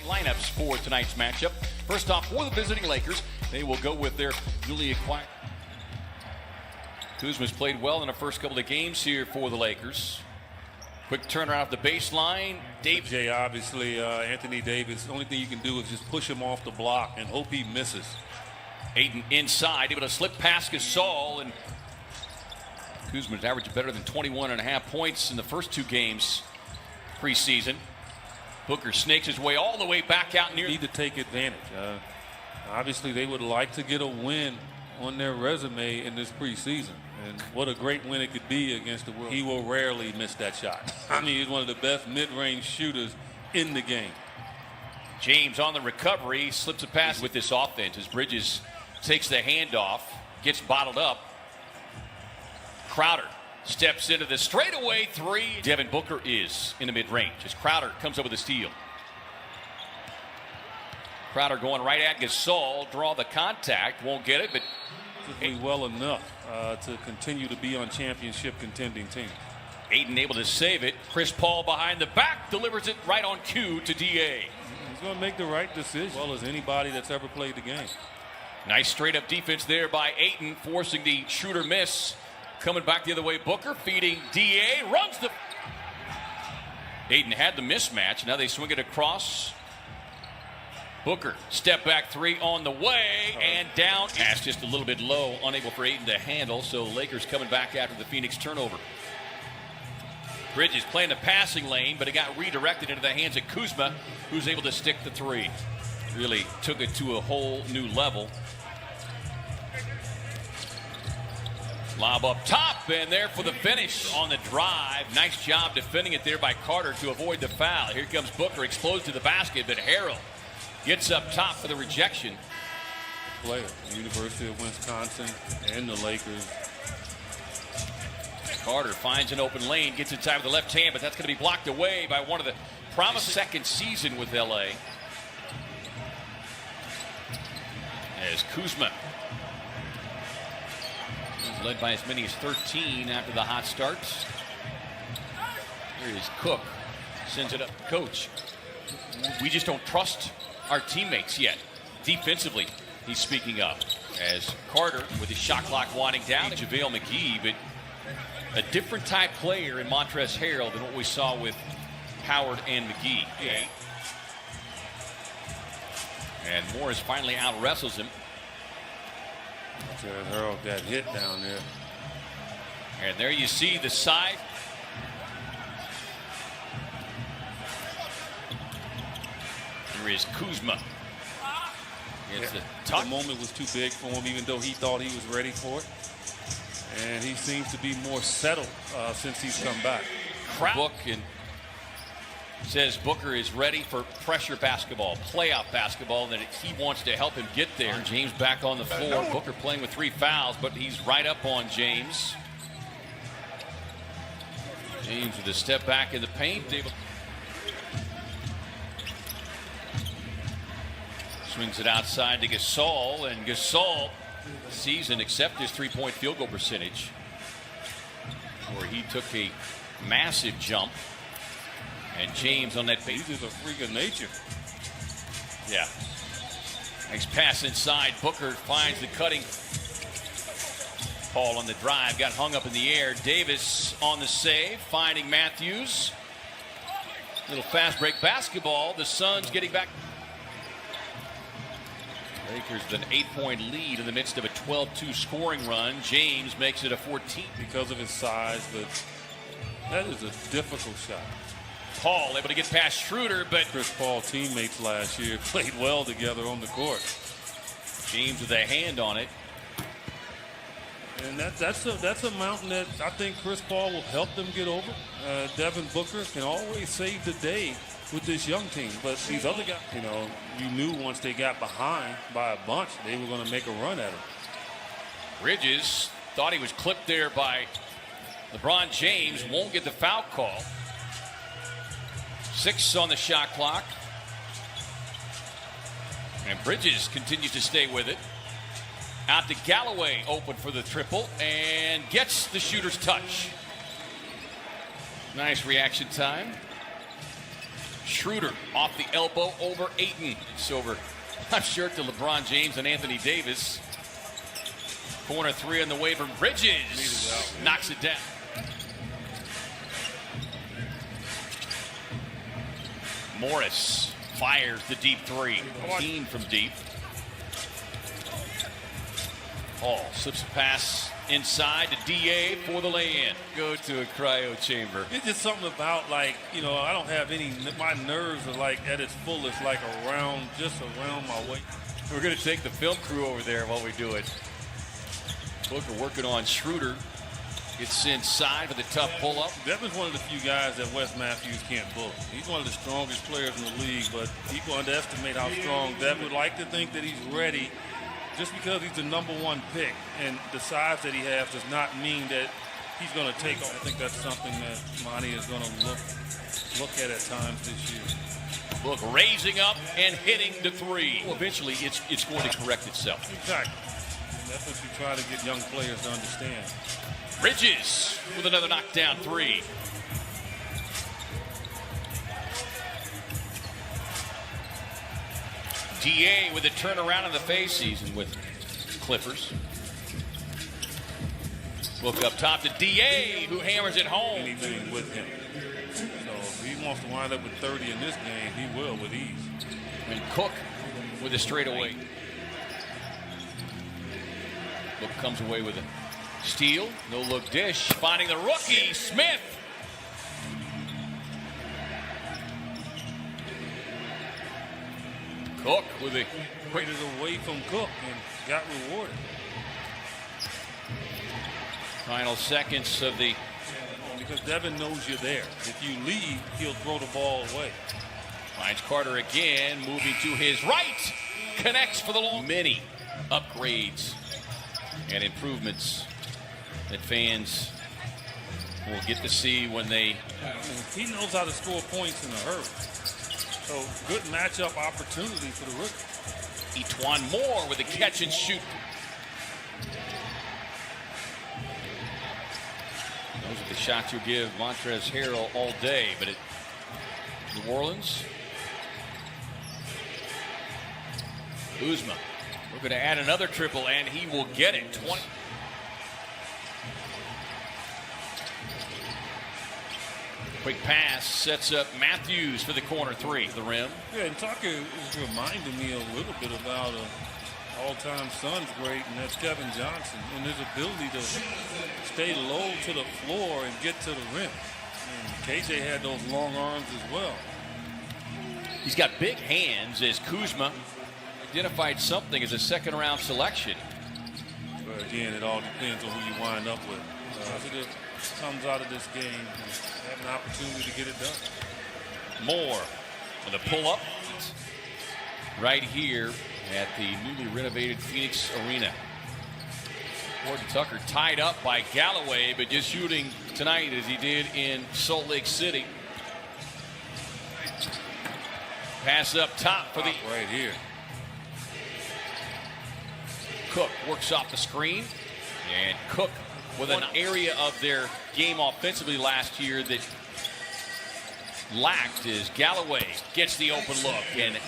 lineups for tonight's matchup. First off, for the visiting Lakers, they will go with their newly acquired. Kuzma's played well in the first couple of games here for the Lakers. Quick turnaround off the baseline. Jay, obviously, Anthony Davis, the only thing you can do is just push him off the block and hope he misses. Ayton inside, able to slip past Gasol, and Kuzma's averaged better than 21.5 points in the first two games preseason. Booker snakes his way all the way back out near. Need to take advantage. Obviously, they would like to get a win on their resume in this preseason. And what a great win it could be against the world. He will rarely miss that shot. I mean, he's one of the best mid-range shooters in the game. James on the recovery, slips a pass with this offense as Bridges takes the handoff, gets bottled up. Crowder steps into the straightaway three. Devin Booker is in the mid-range as Crowder comes up with a steal. Crowder going right at Gasol, draw the contact, won't get it, but well enough to continue to be on championship contending team. Ayton able to save it. Chris Paul behind the back delivers it right on cue to DA. He's going to make the right decision, as well as anybody that's ever played the game. Nice straight up defense there by Ayton, forcing the shooter miss. Coming back the other way, Booker feeding DA, runs the. Ayton had the mismatch. Now they swing it across. Booker, step back three on the way and down. Pass just a little bit low, unable for Ayton to handle. So Lakers coming back after the Phoenix turnover. Bridges playing the passing lane, but it got redirected into the hands of Kuzma, who's able to stick the three. Really took it to a whole new level. Lob up top, and there for the finish on the drive. Nice job defending it there by Carter to avoid the foul. Here comes Booker, explodes to the basket, but Harrell gets up top for the rejection. Player, University of Wisconsin and the Lakers. Carter finds an open lane, gets inside with the left hand, but that's going to be blocked away by one of the promising second season with LA. As Kuzma is led by as many as 13 after the hot starts. Here is Cook, sends it up. Coach, we just don't trust our teammates yet. Defensively, he's speaking up. As Carter with his shot clock winding down, JaVale McGee, but a different type player in Montrezl Harrell than what we saw with Howard and McGee. Yeah. And Morris finally out wrestles him. Harrell got hit down there. And there you see the side. Here is Kuzma. The moment was too big for him, even though he thought he was ready for it. And he seems to be more settled since he's come back. Book and says Booker is ready for pressure basketball, playoff basketball, and that he wants to help him get there. James back on the floor. Booker playing with 3 fouls, but he's right up on James. James with a step back in the paint. Swings it outside to Gasol, and Gasol season except his 3-point field goal percentage, where he took a massive jump. And James on that base. He's just a freak of nature. Yeah. Nice pass inside. Booker finds the cutting. Paul on the drive, got hung up in the air. Davis on the save, finding Matthews. Little fast break basketball. The Suns getting back. Lakers with an 8-point lead in the midst of a 12-2 scoring run. James makes it a 14. Because of his size, but that is a difficult shot. Paul able to get past Schroeder, but Chris Paul teammates last year played well together on the court. James with a hand on it. And that's a mountain that I think Chris Paul will help them get over. Devin Booker can always save the day with this young team, but these other guys, you knew once they got behind by a bunch, they were going to make a run at him. Bridges thought he was clipped there by LeBron James, won't get the foul call. 6 on the shot clock. And Bridges continues to stay with it. Out to Galloway, open for the triple, and gets the shooter's touch. Nice reaction time. Schroeder off the elbow over Ayton. It's over. I'm sure to LeBron James and Anthony Davis. Corner three on the way from Bridges. Knocks it down. Morris fires the deep three. 14 from deep. Hall slips a pass inside to DA for the lay-in. Go to a cryo chamber. It's just something about, like, you know, I don't have any, my nerves are like at its fullest, like just around my waist. We're going to take the film crew over there while we do it. Booker working on Schroeder. Gets inside with a tough pull-up. Devin's one of the few guys that Wes Matthews can't book. He's one of the strongest players in the league, but people underestimate how strong Devin would like to think that he's ready. Just because he's the #1 pick and the size that he has does not mean that he's going to take off. I think that's something that Monty is going to look at times this year. Look, raising up and hitting the three. Well, eventually, it's going to correct itself. Exactly. And that's what you try to get young players to understand. Bridges with another knockdown three. DA with a turnaround in the face season with Clippers. Look up top to DA, who hammers it home. Anything with him. So if he wants to wind up with 30 in this game, he will with ease. And Cook with a straightaway. Look comes away with a steal. No look dish. Finding the rookie, Smith. Cook with a quick away from Cook and got rewarded. Final seconds of the. Because Devin knows you're there. If you leave, he'll throw the ball away. Finds Carter again, moving to his right. Connects for the long. Many upgrades and improvements that fans will get to see when they. He knows how to score points in a hurry. So good matchup opportunity for the rookie. Etwan Moore with a catch and shoot. Those are the shots you give Montrezl Harrell all day, but at New Orleans, Kuzma looking to add another triple, and he will get it. 20. Quick pass sets up Matthews for the corner three. The rim. Yeah, and Tucker is reminding me a little bit about an all-time Suns great, and that's Kevin Johnson, and his ability to stay low to the floor and get to the rim. And KJ had those long arms as well. He's got big hands as Kuzma identified something as a second-round selection. But again, it all depends on who you wind up with. Positive comes out of this game and have an opportunity to get it done. Moore with a pull-up right here at the newly renovated Phoenix Arena. Gordon Tucker tied up by Galloway, but just shooting tonight as he did in Salt Lake City. Pass up top for the right here. Cook works off the screen, and Cook with an area of their game offensively last year that lacked is Galloway gets the open look, and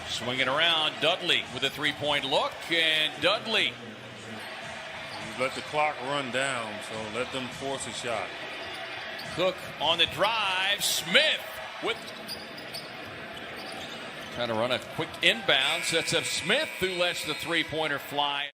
swinging around, Dudley with a three-point look, and Dudley. You let the clock run down, so let them force a shot. Cook on the drive, Smith with trying to run a quick inbound, sets up Smith, who lets the three-pointer fly.